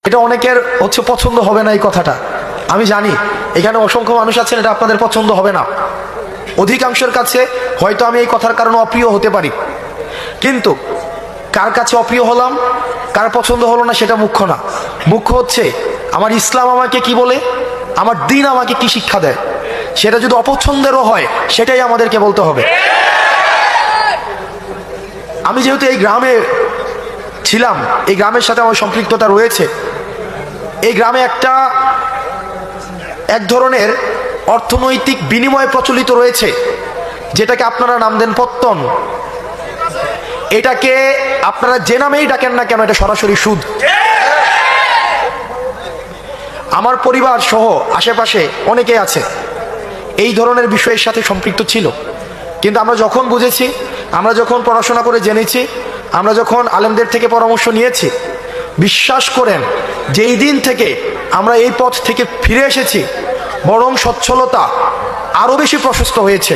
এটা অনেকের হচ্ছে পছন্দ হবে না এই কথাটা, আমি জানি। এখানে অসংখ্য মানুষ আছেন, এটা আপনাদের পছন্দ হবে না। অধিকাংশের কাছে হয়তো আমি এই কথার কারণে অপ্রিয় হতে পারি, কিন্তু কার কাছে অপ্রিয় হলাম, কার পছন্দ হলো না, সেটা মুখ্য না। মুখ্য হচ্ছে আমার ইসলাম আমাকে কি বলে, আমার দ্বীন আমাকে কি শিক্ষা দেয়। সেটা যদি অপছন্দেরও হয়, সেটাই আমাদেরকে বলতে হবে। আমি যেহেতু এই গ্রামে ছিলাম, এই গ্রামের সাথে আমার সম্পৃক্ততা রয়েছে। এই গ্রামে এক ধরনের অর্থনৈতিক বিনিময় প্রচলিত রয়েছে, যেটাকে আপনারা নাম দেন পত্তন। এটাকে আপনারা যে নামেই ডাকেন না কেন, এটা সরাসরি সুদ। আমার পরিবার সহ আশেপাশে অনেকে আছে এই ধরনের বিষয়ের সাথে সম্পৃক্ত ছিল, কিন্তু আমরা যখন বুঝেছি, আমরা যখন পড়াশোনা করে জেনেছি, আমরা যখন আলেমদের থেকে পরামর্শ নিয়েছি, বিশ্বাস করেন যেই দিন থেকে আমরা এই পথ থেকে ফিরে এসেছি, বরং সচ্ছলতা আরো বেশি প্রশস্ত হয়েছে।